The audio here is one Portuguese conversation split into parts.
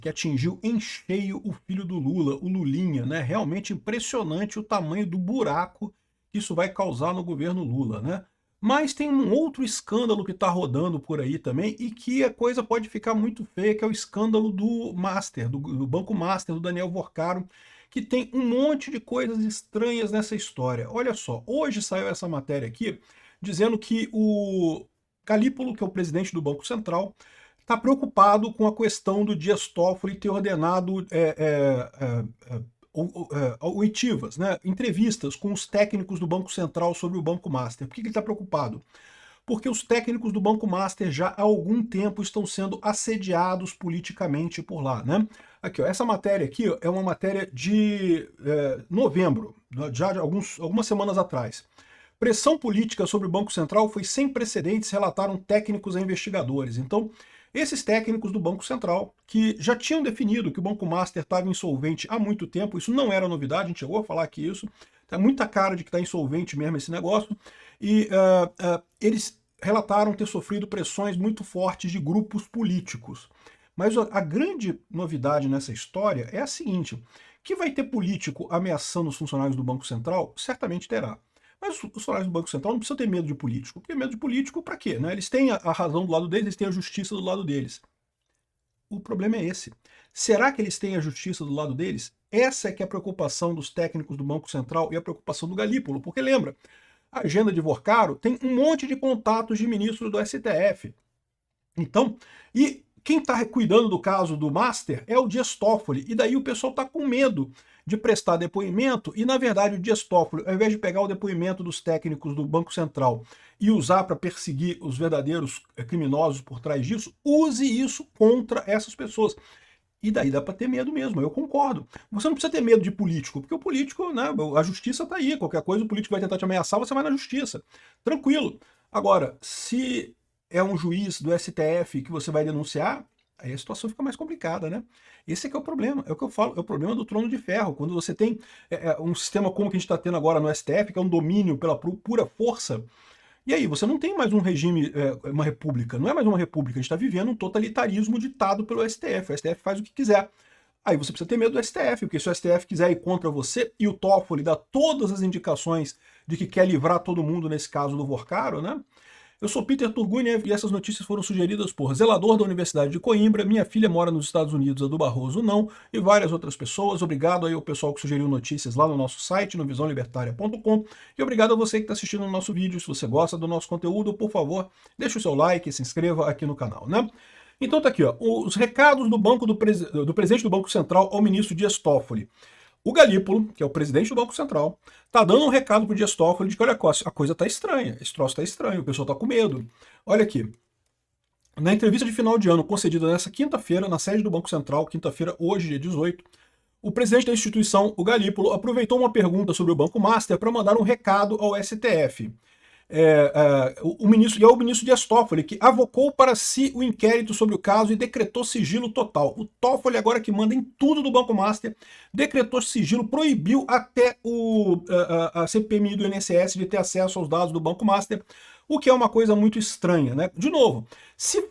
que atingiu em cheio o filho do Lula, o Lulinha, né? Realmente impressionante o tamanho do buraco que isso vai causar no governo Lula, né? Mas tem um outro escândalo que está rodando por aí também e que a coisa pode ficar muito feia, que é o escândalo do Master, do Banco Master, do Daniel Vorcaro, que tem um monte de coisas estranhas nessa história. Olha só, hoje saiu essa matéria aqui, dizendo que o Galípolo, que é o presidente do Banco Central, está preocupado com a questão do Dias Toffoli ter ordenado oitivas, né, entrevistas com os técnicos do Banco Central sobre o Banco Master. Por que ele está preocupado? Porque os técnicos do Banco Master já há algum tempo estão sendo assediados politicamente por lá, né? Aqui, ó, essa matéria aqui ó, é uma matéria de novembro, já de algumas semanas atrás. Pressão política sobre o Banco Central foi sem precedentes, relataram técnicos e investigadores. Então, esses técnicos do Banco Central, que já tinham definido que o Banco Master estava insolvente há muito tempo, isso não era novidade, a gente chegou a falar aqui isso, tem muita cara de que está insolvente mesmo esse negócio, e eles relataram ter sofrido pressões muito fortes de grupos políticos. Mas a grande novidade nessa história é a seguinte, que vai ter político ameaçando os funcionários do Banco Central? Certamente terá. Mas os funcionários do Banco Central não precisam ter medo de político. Porque medo de político para quê? Né? Eles têm a razão do lado deles, eles têm a justiça do lado deles. O problema é esse. Será que eles têm a justiça do lado deles? Essa é que é a preocupação dos técnicos do Banco Central e a preocupação do Galípolo. Porque lembra, a agenda de Vorcaro tem um monte de contatos de ministro do STF. Então, e quem está cuidando do caso do Master é o Dias Toffoli. E daí o pessoal está com medo de prestar depoimento e, na verdade, o Dias Toffoli, ao invés de pegar o depoimento dos técnicos do Banco Central e usar para perseguir os verdadeiros criminosos por trás disso, use isso contra essas pessoas. E daí dá para ter medo mesmo, eu concordo. Você não precisa ter medo de político, porque o político, né, a justiça está aí, qualquer coisa o político vai tentar te ameaçar, você vai na justiça. Tranquilo. Agora, se é um juiz do STF que você vai denunciar, aí a situação fica mais complicada, né? Esse é que é o problema, é o que eu falo, é o problema do trono de ferro, quando você tem um sistema como que a gente está tendo agora no STF, que é um domínio pela pura força, e aí você não tem mais um regime, uma república, não é mais uma república, a gente está vivendo um totalitarismo ditado pelo STF, o STF faz o que quiser. Aí você precisa ter medo do STF, porque se o STF quiser ir contra você, e o Toffoli dá todas as indicações de que quer livrar todo mundo nesse caso do Vorcaro, né? Eu sou Peter Turguniev e essas notícias foram sugeridas por zelador da Universidade de Coimbra, minha filha mora nos Estados Unidos, a do Barroso não, e várias outras pessoas. Obrigado aí ao pessoal que sugeriu notícias lá no nosso site, no visãolibertaria.com, e obrigado a você que está assistindo o nosso vídeo. Se você gosta do nosso conteúdo, por favor, deixe o seu like e se inscreva aqui no canal, né? Então tá aqui, ó, os recados do presidente do Banco Central ao ministro Dias Toffoli. O Galípolo, que é o presidente do Banco Central, tá dando um recado pro Dias Toffoli de que, olha, a coisa tá estranha, esse troço tá estranho, o pessoal tá com medo. Olha aqui, na entrevista de final de ano concedida nessa quinta-feira, na sede do Banco Central, quinta-feira, hoje, dia 18, o presidente da instituição, o Galípolo, aproveitou uma pergunta sobre o Banco Master para mandar um recado ao STF. O ministro Dias Toffoli, que avocou para si o inquérito sobre o caso e decretou sigilo total. O Toffoli, agora que manda em tudo do Banco Master, decretou sigilo, proibiu até a CPMI do INSS de ter acesso aos dados do Banco Master, o que é uma coisa muito estranha, né? De novo, se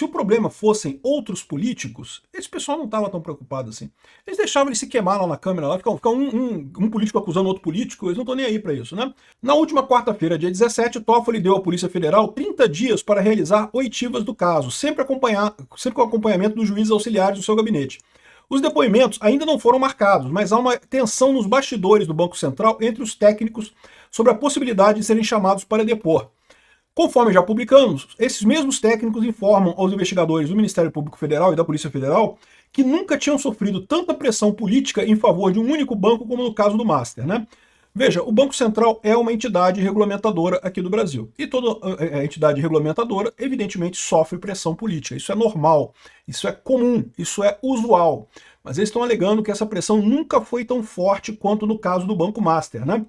o problema fossem outros políticos, esse pessoal não estava tão preocupado assim. Eles deixavam ele se queimar lá na câmera, lá, fica um político acusando outro político, eles não estão nem aí para isso, né? Na última quarta-feira, dia 17, Toffoli deu à Polícia Federal 30 dias para realizar oitivas do caso, sempre com acompanhamento dos juízes auxiliares do seu gabinete. Os depoimentos ainda não foram marcados, mas há uma tensão nos bastidores do Banco Central entre os técnicos sobre a possibilidade de serem chamados para depor. Conforme já publicamos, esses mesmos técnicos informam aos investigadores do Ministério Público Federal e da Polícia Federal que nunca tinham sofrido tanta pressão política em favor de um único banco como no caso do Master, né? Veja, o Banco Central é uma entidade regulamentadora aqui do Brasil. E toda entidade regulamentadora, evidentemente, sofre pressão política. Isso é normal, isso é comum, isso é usual. Mas eles estão alegando que essa pressão nunca foi tão forte quanto no caso do Banco Master, né?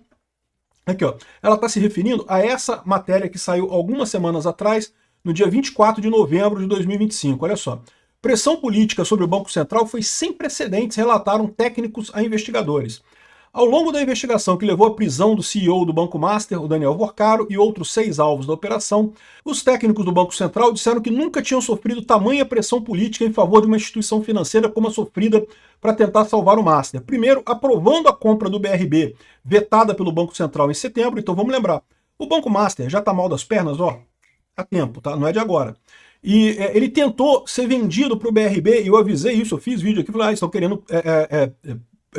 Aqui, ó, ela está se referindo a essa matéria que saiu algumas semanas atrás, no dia 24 de novembro de 2025. Olha só. Pressão política sobre o Banco Central foi sem precedentes, relataram técnicos a investigadores. Ao longo da investigação que levou à prisão do CEO do Banco Master, o Daniel Vorcaro, e outros 6 alvos da operação, os técnicos do Banco Central disseram que nunca tinham sofrido tamanha pressão política em favor de uma instituição financeira como a sofrida para tentar salvar o Master. Primeiro, aprovando a compra do BRB, vetada pelo Banco Central em setembro. Então vamos lembrar, o Banco Master já está mal das pernas, ó, há tempo, tá? Não é de agora. E ele tentou ser vendido para o BRB, e eu avisei isso, eu fiz vídeo aqui, falei, estão querendo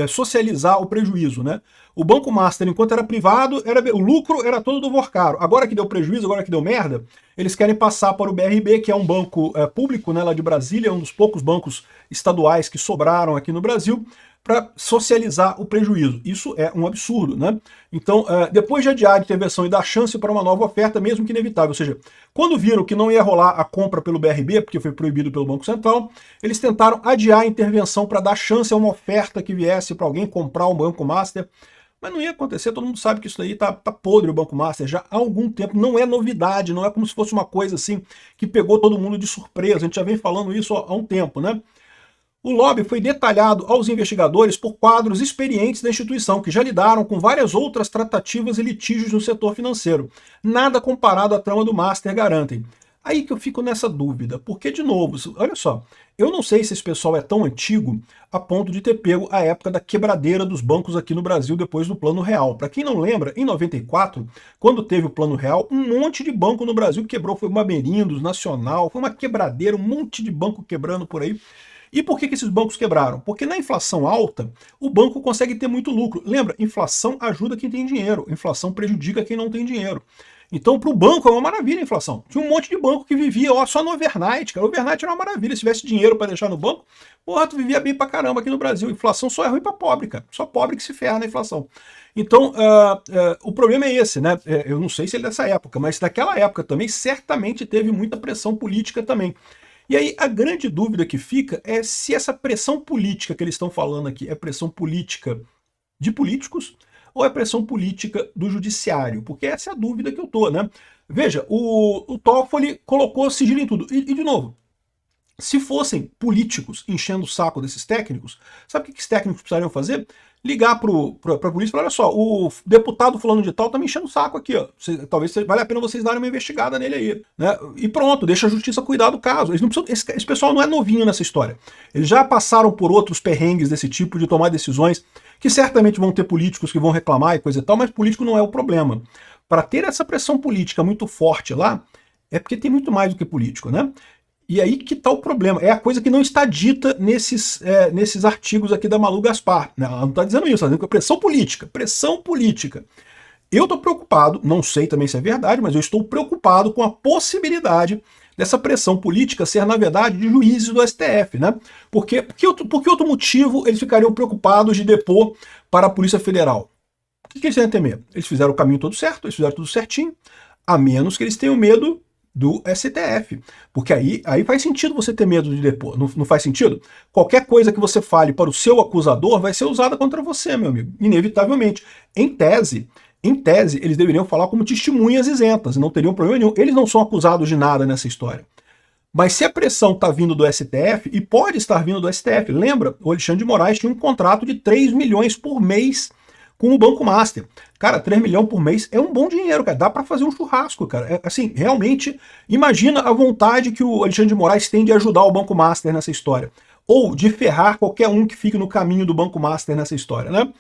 socializar o prejuízo, né? O Banco Master, enquanto era privado, o lucro era todo do Vorcaro. Agora que deu prejuízo, agora que deu merda, eles querem passar para o BRB, que é um banco público, né, lá de Brasília, um dos poucos bancos estaduais que sobraram aqui no Brasil, para socializar o prejuízo. Isso é um absurdo, né? Então, depois de adiar a intervenção e dar chance para uma nova oferta, mesmo que inevitável, ou seja, quando viram que não ia rolar a compra pelo BRB, porque foi proibido pelo Banco Central, eles tentaram adiar a intervenção para dar chance a uma oferta que viesse para alguém comprar o Banco Master, mas não ia acontecer. Todo mundo sabe que isso aí tá podre, o Banco Master, já há algum tempo. Não é novidade, não é como se fosse uma coisa assim que pegou todo mundo de surpresa. A gente já vem falando isso há um tempo, né? O lobby foi detalhado aos investigadores por quadros experientes da instituição, que já lidaram com várias outras tratativas e litígios no setor financeiro. Nada comparado à trama do Master, garantem. Aí que eu fico nessa dúvida, porque, de novo, olha só, eu não sei se esse pessoal é tão antigo a ponto de ter pego a época da quebradeira dos bancos aqui no Brasil depois do Plano Real. Para quem não lembra, em 94, quando teve o Plano Real, um monte de banco no Brasil quebrou, foi o Bamerindos, Nacional, foi uma quebradeira, um monte de banco quebrando por aí. E por que esses bancos quebraram? Porque na inflação alta, o banco consegue ter muito lucro. Lembra, inflação ajuda quem tem dinheiro, inflação prejudica quem não tem dinheiro. Então, para o banco é uma maravilha a inflação. Tinha um monte de banco que vivia só no overnight, cara. O overnight era uma maravilha. Se tivesse dinheiro para deixar no banco, porra, tu vivia bem pra caramba aqui no Brasil. Inflação só é ruim para pobre, cara. Só pobre que se ferra na inflação. Então, o problema é esse, né? Eu não sei se ele é dessa época, mas daquela época também certamente teve muita pressão política também. E aí a grande dúvida que fica é se essa pressão política que eles estão falando aqui é pressão política de políticos ou é pressão política do judiciário? Porque essa é a dúvida que eu tô, né? Veja, o Toffoli colocou sigilo em tudo. E de novo, se fossem políticos enchendo o saco desses técnicos, sabe o que esses técnicos precisariam fazer? Ligar para a polícia e falar, olha só, o deputado fulano de tal tá me enchendo o saco aqui, ó. Talvez valha a pena vocês darem uma investigada nele aí, né? E pronto, deixa a justiça cuidar do caso. Eles não precisam, esse pessoal não é novinho nessa história. Eles já passaram por outros perrengues desse tipo, de tomar decisões que certamente vão ter políticos que vão reclamar e coisa e tal, mas político não é o problema. Para ter essa pressão política muito forte lá, é porque tem muito mais do que político, né? E aí que está o problema. É a coisa que não está dita nesses artigos aqui da Malu Gaspar. Ela não está dizendo isso, ela está dizendo que é pressão política. Pressão política. Eu estou preocupado, não sei também se é verdade, mas eu estou preocupado com a possibilidade dessa pressão política ser, na verdade, de juízes do STF, né? Por que outro motivo eles ficariam preocupados de depor para a Polícia Federal? O que eles têm a temer? Eles fizeram o caminho todo certo, eles fizeram tudo certinho, a menos que eles tenham medo do STF, porque aí faz sentido você ter medo de depor, não faz sentido? Qualquer coisa que você fale para o seu acusador vai ser usada contra você, meu amigo, inevitavelmente. Em tese, eles deveriam falar como testemunhas isentas, não teriam problema nenhum, eles não são acusados de nada nessa história. Mas se a pressão está vindo do STF, e pode estar vindo do STF, lembra, o Alexandre de Moraes tinha um contrato de 3 milhões por mês com o Banco Master. Cara, 3 milhões por mês é um bom dinheiro, cara. Dá para fazer um churrasco, cara. Assim, realmente, imagina a vontade que o Alexandre de Moraes tem de ajudar o Banco Master nessa história. Ou de ferrar qualquer um que fique no caminho do Banco Master nessa história, né?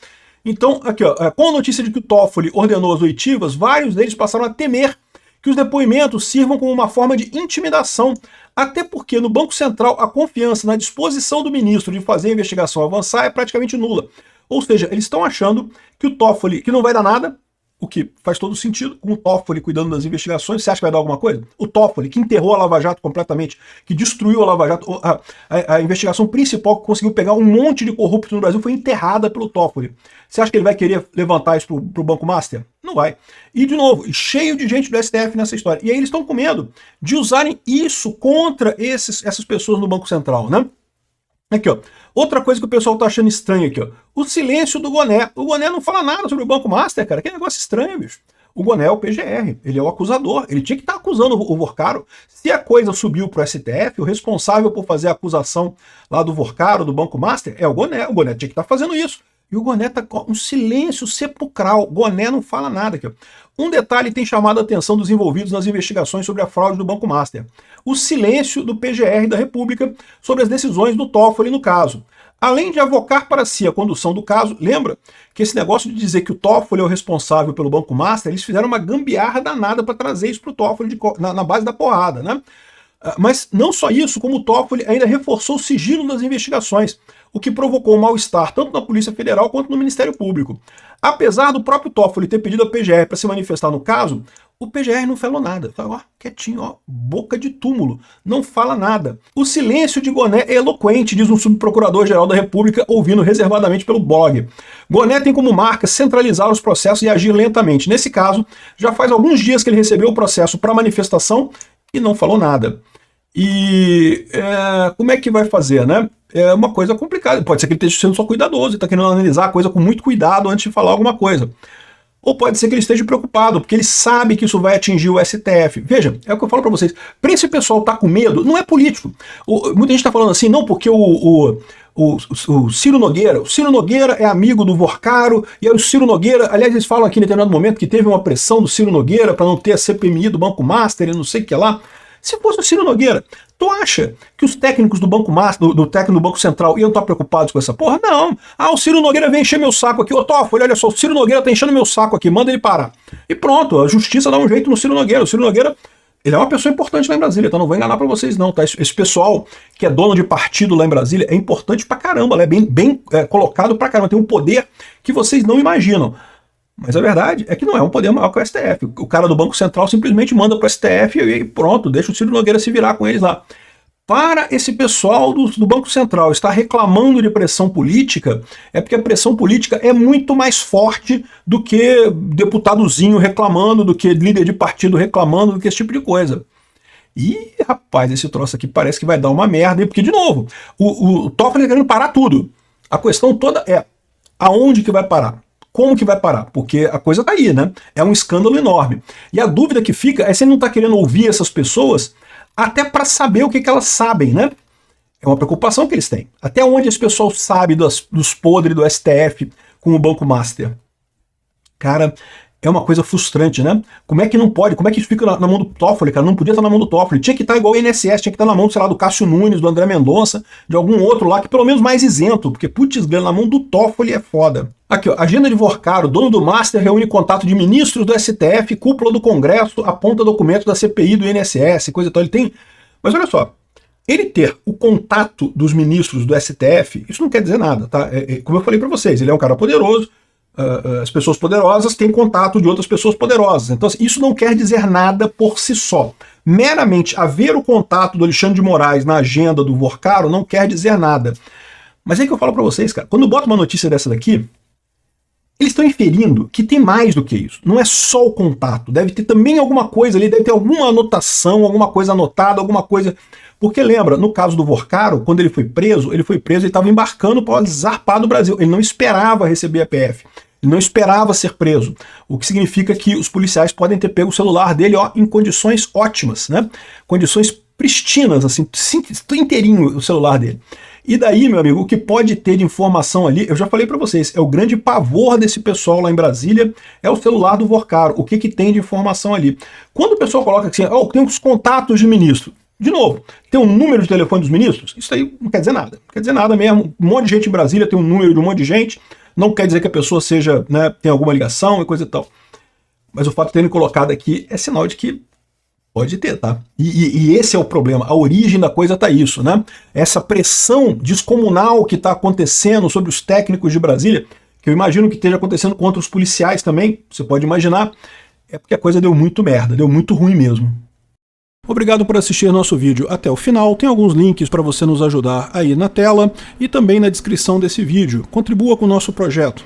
Então, aqui, ó, com a notícia de que o Toffoli ordenou as oitivas, vários deles passaram a temer que os depoimentos sirvam como uma forma de intimidação, até porque no Banco Central a confiança na disposição do ministro de fazer a investigação avançar é praticamente nula. Ou seja, eles estão achando que o Toffoli, que não vai dar nada, o que faz todo sentido, com o Toffoli cuidando das investigações, você acha que vai dar alguma coisa? O Toffoli, que enterrou a Lava Jato completamente, que destruiu a Lava Jato, a investigação principal que conseguiu pegar um monte de corrupto no Brasil foi enterrada pelo Toffoli. Você acha que ele vai querer levantar isso pro Banco Master? Não vai. E, de novo, cheio de gente do STF nessa história. E aí eles estão com medo de usarem isso contra essas pessoas no Banco Central, né? Aqui, ó. Outra coisa que o pessoal tá achando estranho aqui, ó. O silêncio do Goné. O Goné não fala nada sobre o Banco Master, cara. Que negócio estranho, bicho. O Goné é o PGR, ele é o acusador. Ele tinha que estar acusando o Vorcaro. Se a coisa subiu pro STF, o responsável por fazer a acusação lá do Vorcaro, do Banco Master, é o Goné. O Goné tinha que estar fazendo isso. E o Goné tá com um silêncio sepulcral. Goné não fala nada aqui. Um detalhe tem chamado a atenção dos envolvidos nas investigações sobre a fraude do Banco Master. O silêncio do PGR da República sobre as decisões do Toffoli no caso. Além de avocar para si a condução do caso, lembra que esse negócio de dizer que o Toffoli é o responsável pelo Banco Master, eles fizeram uma gambiarra danada para trazer isso para o Toffoli na base da porrada, né? Mas não só isso, como o Toffoli ainda reforçou o sigilo das investigações, o que provocou um mal-estar tanto na Polícia Federal quanto no Ministério Público. Apesar do próprio Toffoli ter pedido à PGR para se manifestar no caso, o PGR não falou nada. Tá, ó, quietinho, ó, boca de túmulo, não fala nada. O silêncio de Goné é eloquente, diz um subprocurador-geral da República, ouvindo reservadamente pelo blog. Goné tem como marca centralizar os processos e agir lentamente. Nesse caso, já faz alguns dias que ele recebeu o processo para manifestação e não falou nada. E como é que vai fazer, né? É uma coisa complicada. Pode ser que ele esteja sendo só cuidadoso e está querendo analisar a coisa com muito cuidado antes de falar alguma coisa. Ou pode ser que ele esteja preocupado, porque ele sabe que isso vai atingir o STF. Veja, é o que eu falo para vocês. Para esse pessoal tá com medo, não é político. Muita gente está falando assim, não, porque o Ciro Nogueira é amigo do Vorcaro, e aí o Ciro Nogueira, aliás, eles falam aqui em determinado momento que teve uma pressão do Ciro Nogueira para não ter a CPMI do Banco Master e não sei o que lá. Se fosse o Ciro Nogueira, tu acha que os técnicos do Banco Master, do técnico do Banco Central, iam estar preocupados com essa porra? Não. Ah, o Ciro Nogueira vem encher meu saco aqui. Ô, Toffoli, olha só, o Ciro Nogueira tá enchendo meu saco aqui, manda ele parar. E pronto, a justiça dá um jeito no Ciro Nogueira. O Ciro Nogueira, ele é uma pessoa importante lá em Brasília, então não vou enganar pra vocês não, tá? Esse pessoal que é dono de partido lá em Brasília é importante pra caramba, é bem colocado pra caramba, tem um poder que vocês não imaginam. Mas a verdade é que não é um poder maior que o STF. O cara do Banco Central simplesmente manda para o STF e pronto, deixa o Ciro Nogueira se virar com eles lá. Para esse pessoal do Banco Central estar reclamando de pressão política, é porque a pressão política é muito mais forte do que deputadozinho reclamando, do que líder de partido reclamando, do que esse tipo de coisa. E, rapaz, esse troço aqui parece que vai dar uma merda, porque, de novo, o Toffoli está querendo parar tudo. A questão toda é aonde que vai parar? Como que vai parar? Porque a coisa tá aí, né? É um escândalo enorme. E a dúvida que fica é se ele não tá querendo ouvir essas pessoas até para saber o que elas sabem, né? É uma preocupação que eles têm. Até onde esse pessoal sabe dos podres do STF com o Banco Master? Cara, é uma coisa frustrante, né? Como é que não pode? Como é que isso fica na mão do Toffoli, cara? Não podia estar na mão do Toffoli. Tinha que estar igual o INSS, tinha que estar na mão, sei lá, do Cássio Nunes, do André Mendonça, de algum outro lá, que pelo menos mais isento, porque, putz, na mão do Toffoli é foda. Aqui, ó, agenda de Vorcaro, dono do Master, reúne contato de ministros do STF, cúpula do Congresso, aponta documentos da CPI do INSS, coisa e tal. Ele tem... Mas olha só, ele ter o contato dos ministros do STF, isso não quer dizer nada, tá? Como eu falei pra vocês, ele é um cara poderoso, as pessoas poderosas têm contato de outras pessoas poderosas. Então, assim, isso não quer dizer nada por si só. Meramente haver o contato do Alexandre de Moraes na agenda do Vorcaro não quer dizer nada. Mas é que eu falo pra vocês, cara, quando eu boto uma notícia dessa daqui, eles estão inferindo que tem mais do que isso. Não é só o contato. Deve ter também alguma coisa ali, deve ter alguma anotação, alguma coisa anotada, alguma coisa... Porque lembra, no caso do Vorcaro, quando ele foi preso, ele estava embarcando para zarpar do Brasil. Ele não esperava receber a PF. Ele não esperava ser preso. O que significa que os policiais podem ter pego o celular dele, ó, em condições ótimas, né? Condições pristinas, assim, inteirinho o celular dele. E daí, meu amigo, o que pode ter de informação ali, eu já falei para vocês, é o grande pavor desse pessoal lá em Brasília, é o celular do Vorcaro. O que tem de informação ali? Quando o pessoal coloca assim, oh, tem os contatos de ministro, de novo, tem um número de telefone dos ministros? Isso aí não quer dizer nada. Não quer dizer nada mesmo. Um monte de gente em Brasília tem um número de um monte de gente, não quer dizer que a pessoa seja, né, tem alguma ligação e coisa e tal. Mas o fato de terem colocado aqui é sinal de que pode ter, tá? E esse é o problema. A origem da coisa tá isso, né? Essa pressão descomunal que está acontecendo sobre os técnicos de Brasília, que eu imagino que esteja acontecendo contra os policiais também, você pode imaginar, é porque a coisa deu muito merda, deu muito ruim mesmo. Obrigado por assistir nosso vídeo até o final. Tem alguns links para você nos ajudar aí na tela e também na descrição desse vídeo. Contribua com o nosso projeto.